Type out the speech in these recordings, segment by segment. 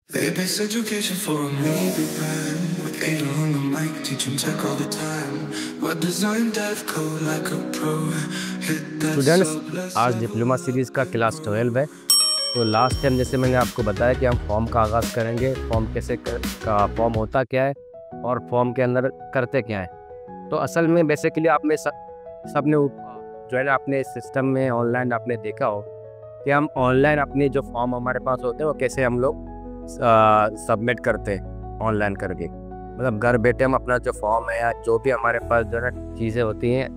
They base education for a movie plan with Adel on the mic, teaching tech all the time. What design dev code like a pro. Hit that students, आज diploma series का class 12 है। तो last time जैसे मैंने आपको बताया कि हम फॉर्म का आगाज़ करेंगे, फॉर्म कैसे का फॉर्म होता क्या है और फॉर्म के अंदर करते क्या है। तो असल में बेसिकली आप में सब ने जो है ना अपने सिस्टम में ऑनलाइन आपने देखा हो कि हम ऑनलाइन अपने जो फॉर्म हमारे पास होते हैं वो कैसे हम लोग सबमिट करते हैं ऑनलाइन करके। मतलब घर बैठे हम अपना जो फॉर्म है या जो भी हमारे पास जो है ना चीज़ें होती हैं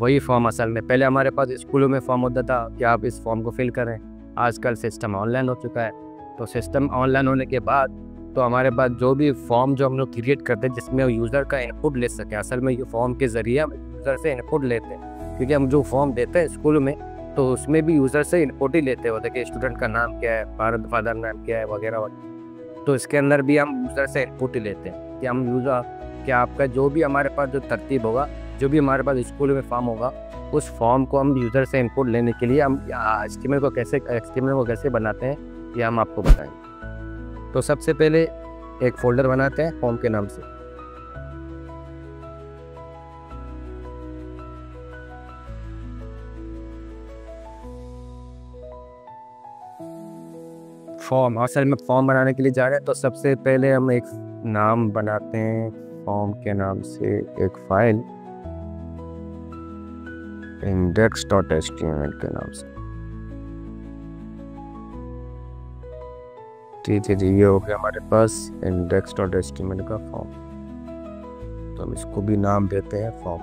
वही फॉर्म असल में पहले हमारे पास स्कूलों में फॉर्म होता था कि आप इस फॉर्म को फिल करें। आजकल सिस्टम ऑनलाइन हो चुका है। तो सिस्टम ऑनलाइन होने के बाद तो हमारे पास जो भी फॉर्म जो हम लोग क्रिएट करते हैं जिसमें यूज़र का इनपुट ले सकें, असल में ये फॉर्म के ज़रिए हम यूज़र से इनपुट लेते हैं। क्योंकि हम जो फॉर्म देते हैं स्कूल में तो उसमें भी यूज़र से इनपुट ही लेते होते कि स्टूडेंट का नाम क्या है, फादर नाम क्या है वगैरह वगैरह। तो इसके अंदर भी हम यूज़र से इनपुट ही लेते हैं कि हम यूज़र कि आपका जो भी हमारे पास जो तरतीब होगा, जो भी हमारे पास स्कूल में फॉर्म होगा, उस फॉर्म को हम यूज़र से इनपुट लेने के लिए हम एचटीएमएल को कैसे बनाते हैं ये हम आपको बताएंगे। तो सबसे पहले एक फ़ोल्डर बनाते हैं फॉर्म के नाम से। फॉर्म असल में फॉर्म बनाने के लिए जा रहे हैं तो सबसे पहले हम एक नाम बनाते हैं फॉर्म के नाम से, एक फाइल index.html के नाम से। ठीक है जी, ये हो गया हमारे पास index.html का फॉर्म। तो हम इसको भी नाम देते हैं फॉर्म।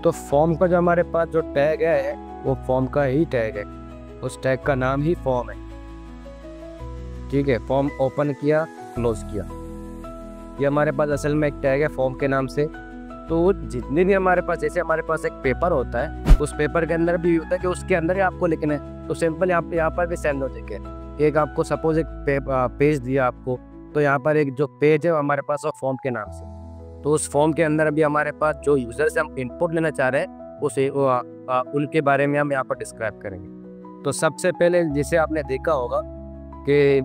तो फॉर्म का जो हमारे पास जो टैग है वो फॉर्म का ही टैग है, उस टैग का नाम ही फॉर्म है। ठीक है, फॉर्म ओपन किया, क्लोज किया, ये हमारे पास असल में एक टैग है फॉर्म के नाम से। तो जितने भी हमारे पास, जैसे हमारे पास एक पेपर होता है, उस पेपर के अंदर भी होता है कि उसके अंदर ही आपको लिखना है। तो सिंपल यहाँ पर भी सेंड हो जाएगा। एक आपको सपोज एक पेज दिया आपको, तो यहाँ पर एक जो पेज है हमारे पास वो फॉर्म के नाम से। तो उस फॉर्म के अंदर अभी हमारे पास जो यूज़र से हम इनपुट लेना चाह रहे हैं उसे उनके बारे में हम यहाँ पर डिस्क्राइब करेंगे। तो सबसे पहले जैसे आपने देखा होगा कि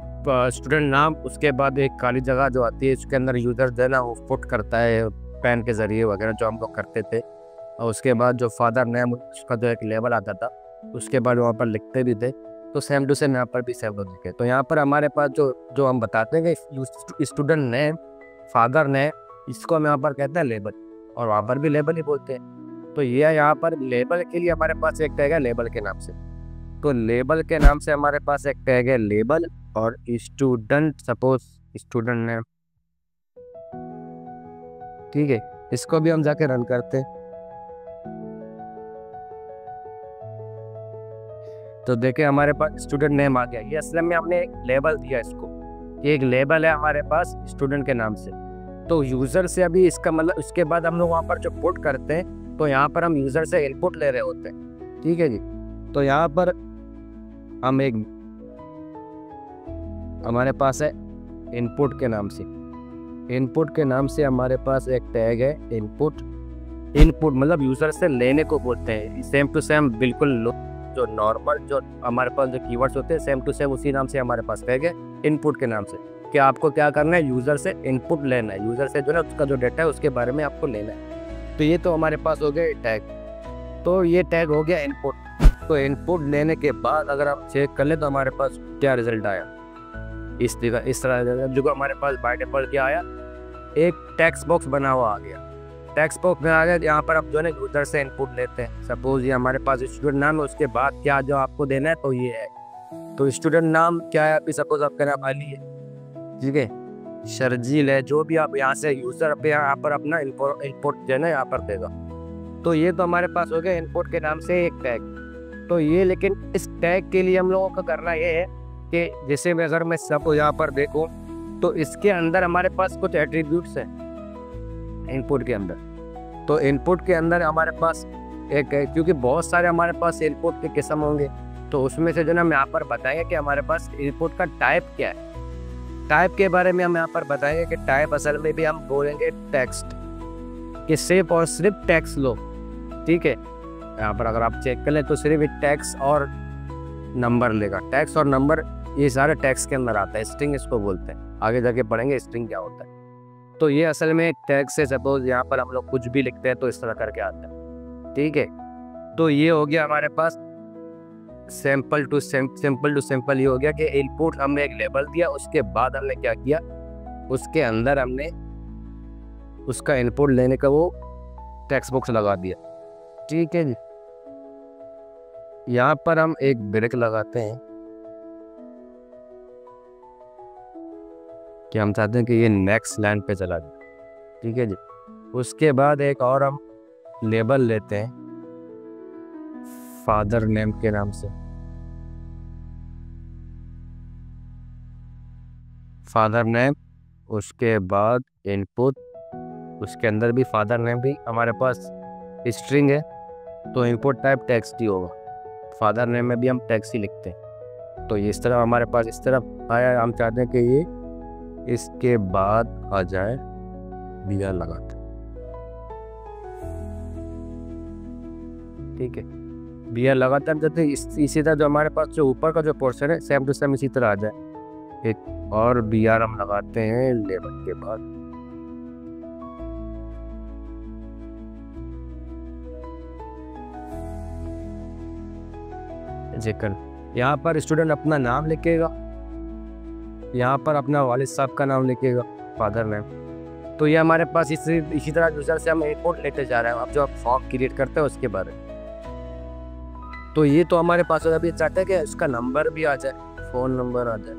स्टूडेंट नाम, उसके बाद एक खाली जगह जो आती है उसके अंदर यूज़र जो है ना वो पुट करता है पेन के ज़रिए वगैरह जो हम लोग करते थे। और उसके बाद जो फादर नेम उसका जो एक लेबल आता था उसके बाद वहाँ पर लिखते भी थे। तो सेम टू सेम यहाँ पर भी सेम लॉजिक है। तो यहाँ पर हमारे पास जो हम बताते हैं कि स्टूडेंट नेम, फादर नेम, इसको हम यहाँ पर कहते हैं लेबल, और वहाँ पर भी लेबल ही बोलते हैं। तो ये यहाँ पर लेबल के लिए हमारे पास एक टैग है लेबल के नाम से। तो लेबल के नाम से हमारे पास एक टैग है लेबल और स्टूडेंट, सपोज स्टूडेंट नेम। ठीक है, इसको भी हम जाके रन करते हैं। तो देखें हमारे पास स्टूडेंट नेम आ गया। ये असल में हमने एक लेबल दिया इसको, ये एक लेबल है हमारे पास स्टूडेंट के नाम से। तो यूज़र से अभी इसका मतलब उसके बाद हम लोग वहाँ पर जो पुट करते हैं तो यहाँ पर हम यूज़र से इनपुट ले रहे होते हैं। ठीक है जी, तो यहाँ पर हम एक हमारे पास है इनपुट के नाम से। इनपुट के नाम से हमारे पास एक टैग है इनपुट। इनपुट मतलब यूज़र से लेने को बोलते हैं। सेम टू सेम बिल्कुल जो नॉर्मल जो हमारे पास जो कीवर्ड्स होते हैं सेम टू सेम उसी नाम से हमारे पास टैग है इनपुट के नाम से। कि आपको क्या करना है, यूज़र से इनपुट लेना है, यूज़र से जो है उसका जो डेटा है उसके बारे में आपको लेना है। तो ये तो हमारे पास हो गया टैग। तो ये टैग हो गया इनपुट। तो इनपुट लेने के बाद अगर आप चेक कर लें तो हमारे पास क्या रिजल्ट आया, इस तरह जो हमारे पास बाय डिफ़ॉल्ट क्या आया, एक टेक्स्ट बॉक्स बना हुआ आ गया। टेक्स्ट बॉक्स में आ गया, यहाँ पर आप जो है यूज़र से इनपुट लेते हैं। सपोज ये हमारे पास स्टूडेंट नाम है, उसके बाद क्या जो आपको देना है तो ये है। तो स्टूडेंट नाम क्या है, अभी सपोज आपका नाम अली है, ठीक है, शर्जील है, जो भी आप यहाँ से यूज़र पे यहाँ पर अपना इनपुट जो है ना यहाँ पर देगा। तो ये तो हमारे पास हो गया इनपुट के नाम से एक टैग। तो ये लेकिन इस टैग के लिए हम लोगों का करना ये है कि जैसे मैं अगर मैं सब यहाँ पर देखूँ तो इसके अंदर हमारे पास कुछ एट्रीब्यूट्स हैं इनपुट के अंदर। तो इनपुट के अंदर हमारे पास एक है, क्योंकि बहुत सारे हमारे पास इनपुट के किस्म होंगे तो उसमें से जो ना हम यहाँ पर बताएंगे कि हमारे पास इनपुट का टाइप क्या है। टाइप के बारे में हम यहाँ पर बताएंगे कि टाइप असल में भी हम बोलेंगे टेक्स्ट, कि सिर्फ और सिर्फ टेक्स्ट लो। ठीक है, यहाँ पर अगर आप चेक कर लें तो सिर्फ टेक्स्ट और नंबर लेगा। टेक्स्ट और नंबर ये सारे टैग्स के अंदर आता है। स्ट्रिंग इसको बोलते हैं, आगे जाके पढ़ेंगे स्ट्रिंग क्या होता है। तो ये असल में एक टैग से सपोज यहाँ पर हम लोग कुछ भी लिखते हैं तो इस तरह करके आता है, ठीक है। तो ये हो गया हमारे पास सैंपल टू सैंपल। ये हो गया कि इनपुट हमने एक लेबल दिया, उसके बाद हमने क्या किया, उसके अंदर हमने उसका इनपुट लेने का वो टेक्स्ट बॉक्स लगा दिया, ठीक है जी। यहाँ पर हम एक ब्रेक लगाते हैं कि हम चाहते हैं कि ये नेक्स्ट लाइन पे चला जाए, ठीक है जी। उसके बाद एक और हम लेबल लेते हैं फादर नेम के नाम से, फादर नेम। उसके बाद इनपुट, उसके अंदर भी फादर नेम भी हमारे पास स्ट्रिंग है तो इनपुट टाइप टेक्स्ट ही होगा। फादर नेम में भी हम टेक्स्ट ही लिखते हैं। तो ये इस तरह हमारे पास इस तरह आया। हम चाहते हैं कि ये इसके बाद आ जाए बिया लगाते, ठीक है। बिया लगाते हम चाहते हैं इसी तरह जो हमारे पास जो ऊपर का जो पोर्शन है सेम टू सेम इसी तरह आ जाए। एक और बिया हम लगाते हैं लेबल के बाद। जेकर यहाँ पर स्टूडेंट अपना नाम लिखेगा, यहाँ पर अपना वालिद साहब का नाम लिखेगा, फादर नेम। तो ये हमारे पास इसी तरह यूजर से हम इनपुट लेते जा रहे हैं। अब जो आप फॉर्म क्रिएट करते हैं उसके बारे में, तो ये तो हमारे पास अभी चाहते हैं कि उसका नंबर भी आ जाए, फोन नंबर आ जाए।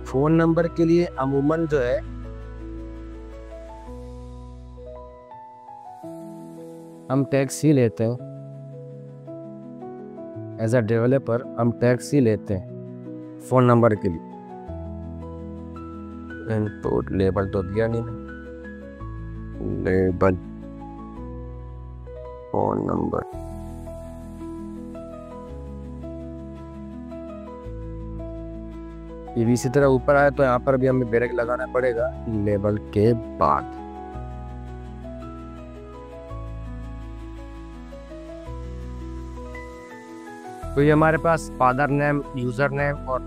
फोन नंबर के लिए अमूमन जो है हम टैक्स ही लेते हैं। एज अ डेवलपर हम टैक्स ही लेते हैं फ़ोन नंबर के लिए। इनपुट लेबल तो दिया नहीं, लेबल फ़ोन नंबर। ये भी इसी तरह ऊपर आया तो यहाँ पर भी हमें ब्रेक लगाना पड़ेगा लेबल के बाद। तो ये हमारे पास फादर नेम, यूज़र नेम और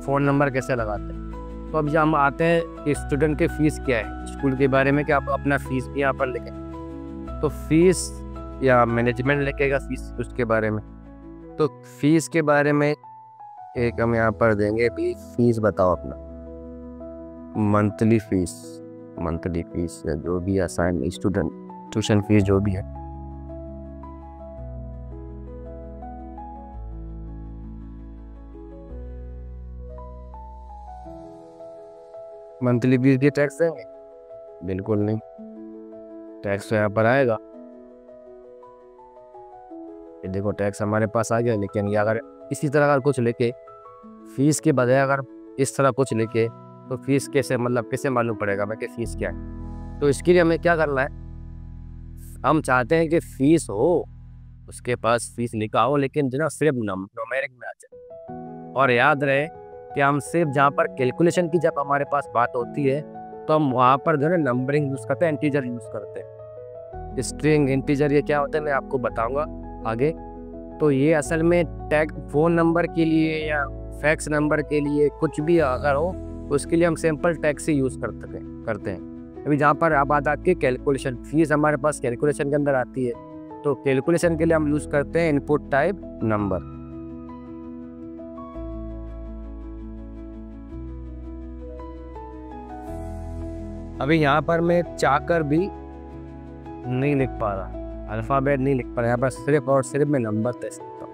फ़ोन नंबर कैसे लगाते हैं। तो अब जब हम आते हैं कि स्टूडेंट की फ़ीस क्या है, स्कूल के बारे में कि आप अपना फ़ीस भी यहाँ पर लिखें। तो फ़ीस या मैनेजमेंट लिखेगा फ़ीस उसके बारे में। तो फ़ीस के बारे में एक हम यहाँ पर देंगे भी फ़ीस बताओ अपना, मंथली फ़ीस या जो भी असाइन स्टूडेंट ट्यूशन फ़ीस जो भी है। मंथली फीस भी टैक्स देंगे? बिल्कुल नहीं, टैक्स तो यहाँ पर आएगा। ये देखो टैक्स हमारे पास आ गया। लेकिन ये अगर इसी तरह अगर कुछ लेके फीस के बजाय अगर इस तरह कुछ लेके तो फीस कैसे, मतलब कैसे मालूम पड़ेगा मैं कि फ़ीस क्या है। तो इसके लिए हमें क्या करना है, हम चाहते हैं कि फ़ीस हो, उसके पास फ़ीस लिखा हो लेकिन जो ना सिर्फ न्यूमेरिक में आ जाए। और याद रहे कि हम सिर्फ जहाँ पर कैलकुलेशन की जब हमारे पास बात होती है तो हम वहाँ पर जो है नंबरिंग यूज़ करते हैं, इंटीजर यूज़ करते हैं। स्ट्रिंग, इंटीजर ये क्या होता है मैं आपको बताऊंगा आगे। तो ये असल में टैग फ़ोन नंबर के लिए या फैक्स नंबर के लिए कुछ भी अगर हो उसके लिए हम सिंपल टैग से यूज़ करते हैं। अभी जहाँ पर अब बात आती है कैलकुलेशन, फीस हमारे पास कैलकुलेशन के अंदर आती है। तो कैलकुलेशन के लिए हम यूज़ करते हैं इनपुट टाइप नंबर। अभी यहाँ पर मैं चाहकर भी नहीं लिख पा रहा, अल्फ़ाबेट नहीं लिख पा रहा। यहाँ पर सिर्फ और सिर्फ मैं नंबर दे सकता हूँ,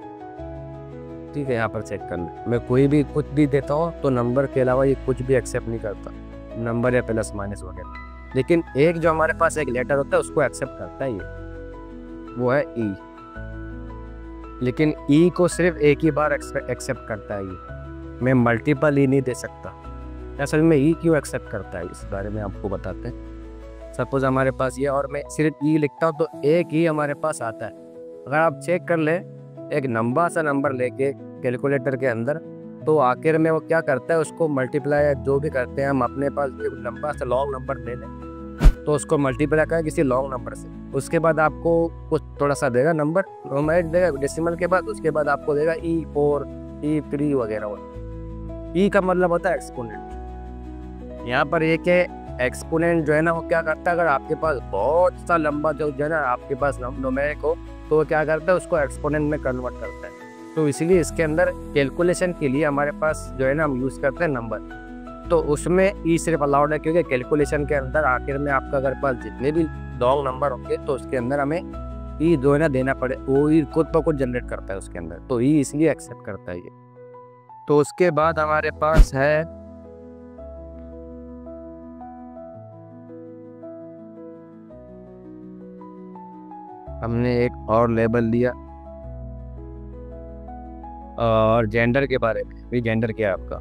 ठीक है। यहाँ पर चेक करना, मैं कोई भी कुछ भी देता हूँ तो नंबर के अलावा ये कुछ भी एक्सेप्ट नहीं करता, नंबर या प्लस माइनस वगैरह। लेकिन एक जो हमारे पास एक लेटर होता है उसको एक्सेप्ट करता है, ये वो है ई। लेकिन ई को सिर्फ एक ही बार एक्सेप्ट करता है ये, मैं मल्टीपल ई नहीं दे सकता। असल में ई क्यों एक्सेप्ट करता है इस बारे में आपको बताते हैं। सपोज हमारे पास ये और मैं सिर्फ ई लिखता हूँ तो एक ही हमारे पास आता है। अगर आप चेक कर ले एक लंबा सा नंबर लेके कैलकुलेटर के अंदर, तो आखिर में वो क्या करता है उसको मल्टीप्लाई जो भी करते हैं हम अपने पास एक लंबा सा लॉन्ग नंबर ले लें तो उसको मल्टीप्लाई करें किसी लॉन्ग नंबर से। उसके बाद आपको कुछ थोड़ा सा देगा नंबर, न्यूमेरिक देगा डेसिमल के बाद, उसके बाद आपको देगा E4 E3 वगैरह। ई का मतलब होता है एक्सपोनेंट। यहाँ पर एक है एक्सपोनेंट जो है ना वो क्या करता है, अगर आपके पास बहुत सा लंबा जो है ना आपके पास न्यूमेरिक हो तो वो क्या करता है उसको एक्सपोनेंट में कन्वर्ट करता है। तो इसीलिए इसके अंदर कैलकुलेशन के लिए हमारे पास जो है ना हम यूज़ करते हैं नंबर। तो उसमें ई सिर्फ अलाउड है क्योंकि कैलकुलेशन के अंदर आखिर में आपका अगर पास जितने भी लॉन्ग नंबर होंगे तो उसके अंदर हमें ई जो है ना देना पड़े, वो ई खुद ब खुद जनरेट करता है उसके अंदर, तो ई इसलिए एक्सेप्ट करता है ये। तो उसके बाद हमारे पास है हमने एक और लेबल दिया और जेंडर के बारे में भी। जेंडर क्या है आपका,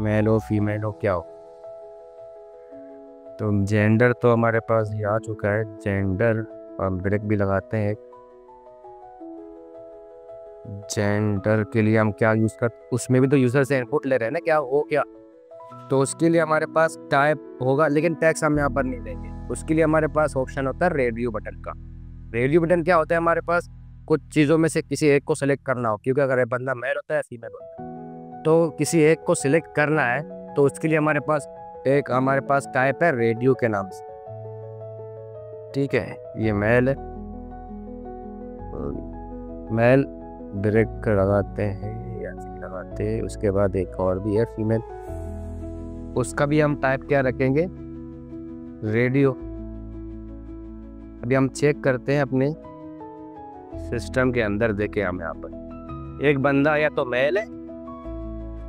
मेल हो फीमेल हो क्या हो। तो जेंडर तो हमारे पास ये आ चुका है। जेंडर हम ब्रेक भी लगाते हैं। जेंडर के लिए हम क्या यूज़ कर, उसमें भी तो यूज़र से इनपुट ले रहे हैं ना क्या हो क्या। तो उसके लिए हमारे पास टाइप होगा, लेकिन टैक्स हम यहाँ पर नहीं देंगे। उसके लिए हमारे पास ऑप्शन होता है रेडियो बटन का। रेडियो बटन क्या होता है, हमारे पास कुछ चीज़ों में से किसी एक को सिलेक्ट करना हो, क्योंकि अगर बंदा मेल होता है फीमेल होता है तो किसी एक को सिलेक्ट करना है, तो उसके लिए हमारे पास टाइप है रेडियो के नाम से। ठीक है, ये मेल है, मेल ब्रेक लगाते हैं या लगाते हैं। उसके बाद एक और भी है फीमेल, उसका भी हम टाइप क्या रखेंगे, रेडियो। अभी हम चेक करते हैं अपने सिस्टम के अंदर, देखे हम यहाँ पर एक बंदा या तो मेल है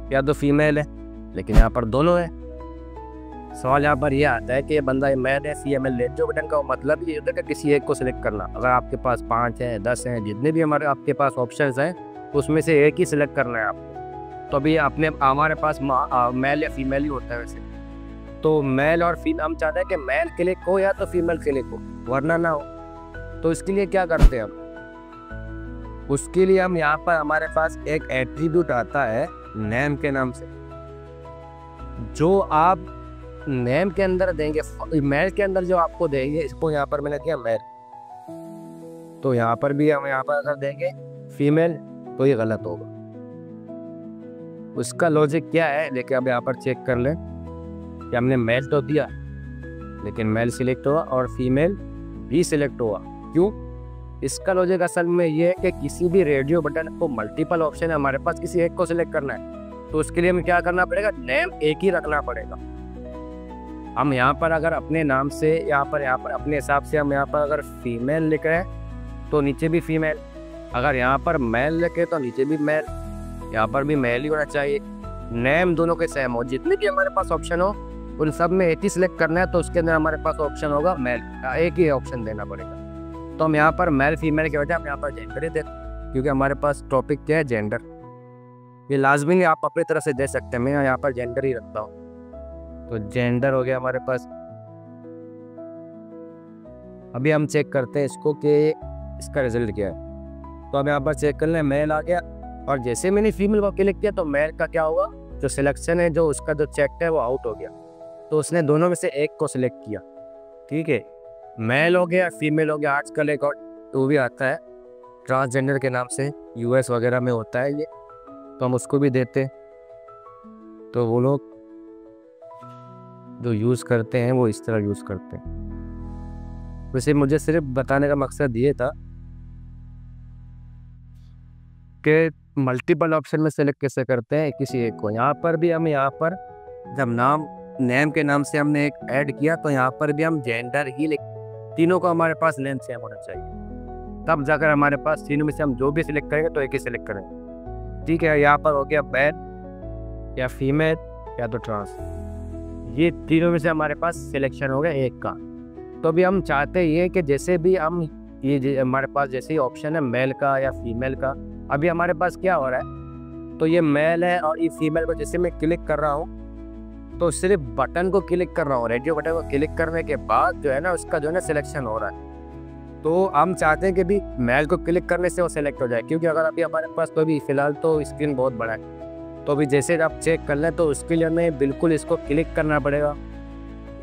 या तो फीमेल है, लेकिन यहाँ पर दोनों है। सवाल यहाँ पर यह आता है कि ये बंदा मेल है फीमेल है। रेडियो बटन का मतलब ये होता है कि किसी एक को सिलेक्ट करना। अगर आपके पास 5 हैं 10 हैं जितने भी आपके पास ऑप्शंस हैं उसमें से एक ही सिलेक्ट करना है आपको। तो अभी हमारे पास मेल या फीमेल ही होता है वैसे। तो मेल और फीमेल हम चाहते हैं कि मेल क्लिक हो या तो फीमेल क्लिक हो, वरना ना हो। तो इसके लिए क्या करते हैं हम, उसके लिए हम यहाँ पर हमारे पास एक एट्रीब्यूट आता है नेम के नाम से, जो आप नेम के अंदर देंगे, मेल के अंदर जो आपको देंगे। इसको यहाँ पर मैंने दिया मेल, तो यहाँ पर भी हम यहाँ पर अगर देंगे फीमेल तो ये गलत होगा। उसका लॉजिक क्या है देखिए, अब यहाँ पर चेक कर लें कि हमने मेल तो दिया लेकिन मेल सिलेक्ट हुआ और फीमेल भी सिलेक्ट हुआ। क्यों? इसका लॉजिक असल में ये है कि किसी भी रेडियो बटन को मल्टीपल ऑप्शन है, हमारे पास किसी एक को सिलेक्ट करना है, तो उसके लिए हमें क्या करना पड़ेगा, नेम एक ही रखना पड़ेगा। हम यहाँ पर अगर अपने नाम से यहाँ पर अपने हिसाब से हम यहाँ पर अगर फीमेल लिख रहे हैं तो नीचे भी फीमेल, अगर यहाँ पर मेल लिखे तो नीचे भी मेल, यहाँ पर भी मेल ही होना चाहिए। नेम दोनों के सेम हो, जितने भी हमारे पास ऑप्शन हो उन सब में एक ही सिलेक्ट करना है, तो उसके अंदर हमारे पास ऑप्शन होगा मेल, एक ही ऑप्शन देना पड़ेगा। तो हम यहाँ पर मेल फीमेल के बजाय हम यहाँ पर जेंडर ही देते, क्योंकि हमारे पास टॉपिक क्या है, जेंडर। ये लाजमी नहीं, आप अपनी तरह से दे सकते हैं, मैं यहाँ पर जेंडर ही रखता हूँ। तो जेंडर हो गया हमारे पास। अभी हम चेक करते हैं इसको कि इसका रिजल्ट क्या है। तो अब यहाँ पर चेक कर लें, मेल आ गया, और जैसे मैंने फीमेल को क्लिक किया तो मेल का क्या हुआ, जो सिलेक्शन है, जो उसका जो चेक है वो आउट हो गया। तो उसने दोनों में से एक को सिलेक्ट किया। ठीक है, मेल हो गया फीमेल हो गया। आजकल एक और वो भी आता है ट्रांसजेंडर के नाम से, यूएस वगैरह में होता है ये, तो हम उसको भी देते। तो वो लोग जो यूज़ करते हैं वो इस तरह यूज़ करते हैं। वैसे मुझे सिर्फ बताने का मकसद ये था कि मल्टीपल ऑप्शन में सेलेक्ट कैसे करते हैं किसी एक को। यहाँ पर भी हम जब नेम के नाम से हमने एक ऐड किया तो यहाँ पर भी हम जेंडर ही लिख, तीनों को हमारे पास लेंथ सेम होना चाहिए, तब जाकर हमारे पास तीनों में से हम जो भी सिलेक्ट करेंगे तो एक ही सिलेक्ट करेंगे। ठीक है, यहाँ पर हो गया मेल या फीमेल या तो ट्रांस, ये तीनों में से हमारे पास सिलेक्शन हो गया एक का। तो अभी हम चाहते हैं कि जैसे भी हम ये हमारे पास जैसे ही ऑप्शन है मेल का या फीमेल का, अभी हमारे पास क्या हो रहा है, तो ये मेल है और ये फीमेल को जैसे मैं क्लिक कर रहा हूँ तो सिर्फ बटन को क्लिक कर रहा हूँ, रेडियो बटन को क्लिक करने के बाद जो है ना उसका जो है ना सिलेक्शन हो रहा है। तो हम चाहते हैं कि भी मेल को क्लिक करने से वो सिलेक्ट हो जाए, क्योंकि अगर अभी हमारे पास तो अभी फ़िलहाल तो स्क्रीन बहुत बड़ा है, तो अभी जैसे आप चेक कर लें तो उसके लिए हमें बिल्कुल इसको क्लिक करना पड़ेगा।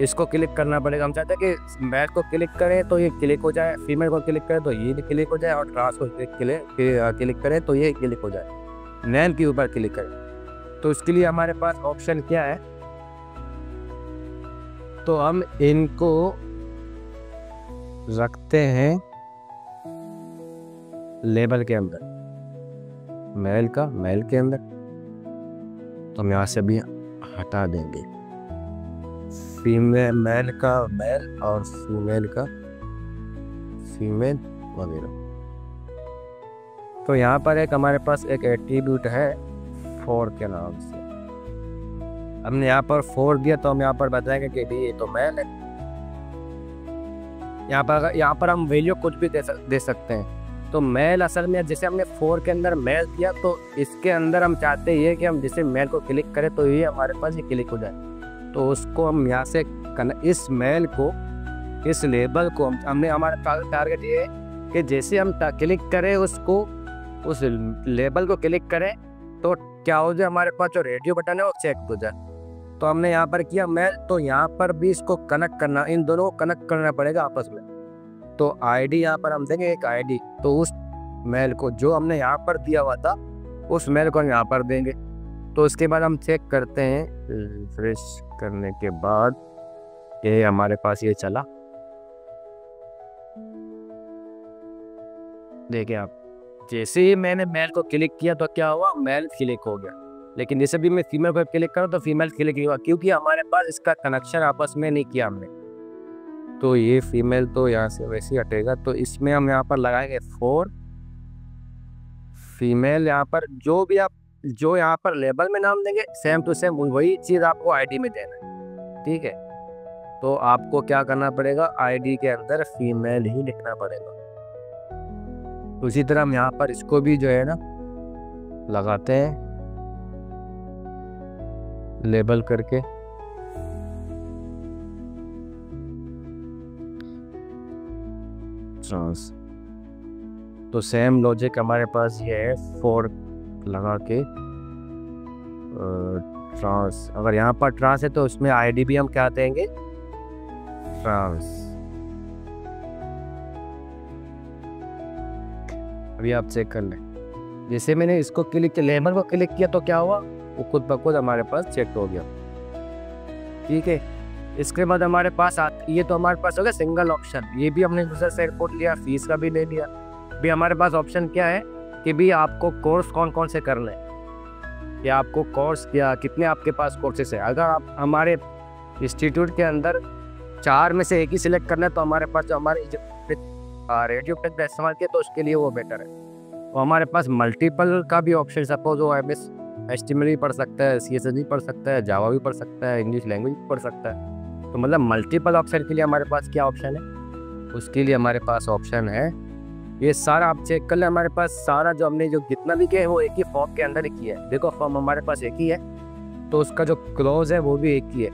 इसको क्लिक करना पड़ेगा। हम चाहते हैं कि मेल को क्लिक करें तो ये क्लिक हो जाए, फीमेल को क्लिक करें तो ये क्लिक हो जाए, और ट्रांस को क्लिक करें तो ये क्लिक हो जाए, नेम के ऊपर क्लिक करें। तो इसके लिए हमारे पास ऑप्शन क्या है, तो हम इनको रखते हैं लेबल के अंदर, मेल के अंदर। तो हम यहाँ से भी हटा देंगे मेल का मेल और फीमेल का फीमेल वगैरह। तो यहाँ पर एक हमारे पास एक एट्रीब्यूट है फॉर के नाम से, हमने यहाँ पर फॉर दिया तो हम यहाँ पर बताएंगे कि भाई ये तो मेल है। यहाँ पर हम वैल्यू कुछ भी दे सकते हैं। तो मेल असल में जैसे हमने फॉर के अंदर मेल दिया, तो इसके अंदर हम चाहते हैं कि हम जैसे मेल को क्लिक करें तो ये हमारे पास ये क्लिक हो जाए। तो उसको हम यहाँ से इस मेल को, इस लेबल को हमने हमारा टारगेट ये है कि जैसे हम क्लिक करें उसको, उस लेबल को क्लिक करें तो क्या हो जाए, हमारे पास जो रेडियो बटन है वो चेक हो जाए। तो हमने यहाँ पर किया मेल, तो यहाँ पर भी इसको कनेक्ट करना, इन दोनों को कनेक्ट करना पड़ेगा आपस में। तो आईडी यहाँ पर हम देंगे एक आईडी, तो उस मेल को जो हमने यहाँ पर दिया हुआ था उस मेल को हम यहाँ पर देंगे। तो उसके बाद हम चेक करते हैं, रिफ्रेश करने के बाद ये हमारे पास ये चला। देखिए आप, जैसे ही मैंने मेल को क्लिक किया तो क्या हुआ, मेल क्लिक हो गया। लेकिन जैसे भी मैं फीमेल को क्लिक करूँ तो फीमेल क्लिक नहीं हुआ, क्योंकि हमारे पास इसका कनेक्शन आपस में नहीं किया हमने। तो ये फीमेल तो यहाँ से वैसे ही हटेगा। तो इसमें हम यहाँ पर लगाएंगे फॉर फीमेल। यहाँ पर जो यहाँ पर लेबल में नाम देंगे सेम टू सेम वही चीज़ आपको आईडी में देना है, ठीक है। तो आपको क्या करना पड़ेगा, आईडी के अंदर फीमेल ही लिखना पड़ेगा। उसी तरह हम यहाँ पर इसको भी जो है ना लगाते हैं लेबल करके। ट्रांस, तो सेम लॉजिक हमारे पास ये है, फॉर लगा के ट्रांस। अगर यहाँ पर ट्रांस है तो उसमें आईडी भी हम क्या देंगे, ट्रांस। अभी आप चेक कर लें, जैसे मैंने इसको क्लिक किया, लेबल को क्लिक किया तो क्या हुआ, वो खुद ब खुद हमारे पास चेक हो गया, ठीक है। इसके बाद हमारे पास ये तो हमारे पास हो गया सिंगल ऑप्शन, ये भी हमने यूजर से इनपुट लिया, फीस का भी ले लिया। भी हमारे पास ऑप्शन क्या है कि भी आपको कोर्स कौन कौन से करने हैं, या आपको कोर्स क्या, कितने आपके पास कोर्सेस है। अगर आप हमारे इंस्टीट्यूट के अंदर 4 में से एक ही सिलेक्ट करना है तो हमारे पास जो हमारे रेडियो टेक का इस्तेमाल किया तो उसके लिए वो बेटर है। तो हमारे पास मल्टीपल का भी ऑप्शन, सपोज वो MS HTML भी पढ़ सकता है, CSS भी पढ़ सकता है, जावा भी पढ़ सकता है, इंग्लिश लैंग्वेज भी पढ़ सकता है। तो मतलब मल्टीपल ऑप्शन के लिए हमारे पास क्या ऑप्शन है, उसके लिए हमारे पास ऑप्शन है ये सारा। आप चेक कर ले, हमारे पास सारा जो हमने जो जितना भी किया है वो एक ही फॉर्म के अंदर ही किया है। देखो फॉर्म हमारे पास एक ही है, तो उसका जो क्लोज है वो भी एक ही है।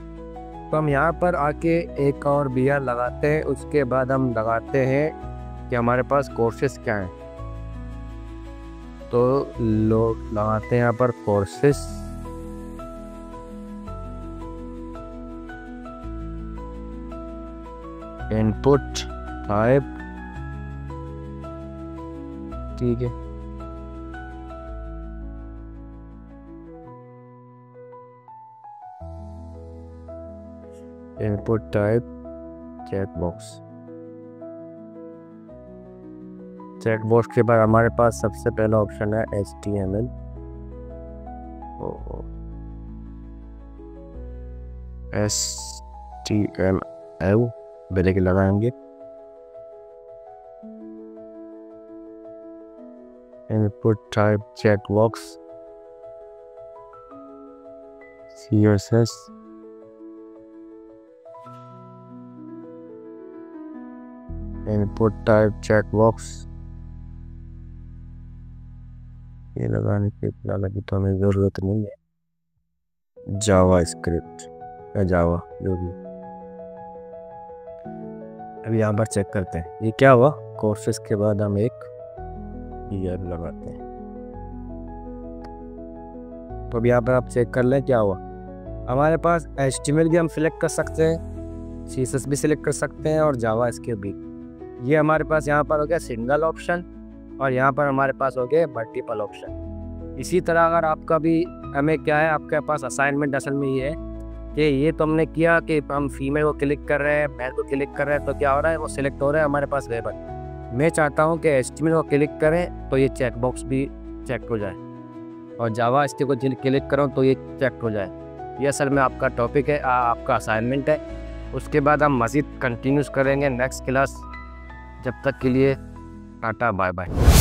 तो हम यहाँ पर आके एक और BR लगाते हैं, उसके बाद हम लगाते हैं कि हमारे पास कोर्सेस क्या हैं। तो लोग लगाते हैं यहाँ पर कोर्सेस, इनपुट टाइप, ठीक है। इनपुट टाइप चेकबॉक्स, चेकबॉक्स के बाद हमारे पास सबसे पहला ऑप्शन है HTML। HTML ब्रेक लगाएंगे, input type checkbox, CSS, input type checkbox. ये लगाने की लगी तो हमें ज़रूरत नहीं है, जावा स्क्रिप्ट या जावा जो भी। अभी यहाँ पर चेक करते हैं ये क्या हुआ। कोर्सेस के बाद हम एक ईयर लगाते हैं, तो अब यहाँ पर आप चेक कर लें क्या हुआ। हमारे पास HTML भी हम सिलेक्ट कर सकते हैं, CSS भी सिलेक्ट कर सकते हैं और जावा स्क्रिप्ट भी। ये हमारे पास यहाँ पर हो गया सिंगल ऑप्शन और यहाँ पर हमारे पास हो गए मल्टीपल ऑप्शन। इसी तरह अगर आपका भी हमें क्या है, आपके पास असाइनमेंट असल में ये है कि ये तो हमने किया कि हम फीमेल को क्लिक कर रहे हैं, मेल को क्लिक कर रहे हैं, तो क्या हो रहा है, वो सिलेक्ट हो रहा है हमारे पास वेबर। मैं चाहता हूँ कि HTML को क्लिक करें तो ये चेक बॉक्स भी चेक हो जाए और जावा स्क्रिप्ट को क्लिक करो तो ये चेक हो जाए। ये असल में आपका टॉपिक है, आपका असाइनमेंट है। उसके बाद हम मज़ीद कंटिन्यूस करेंगे नेक्स्ट क्लास। जब तक के लिए टाटा बाय बाय।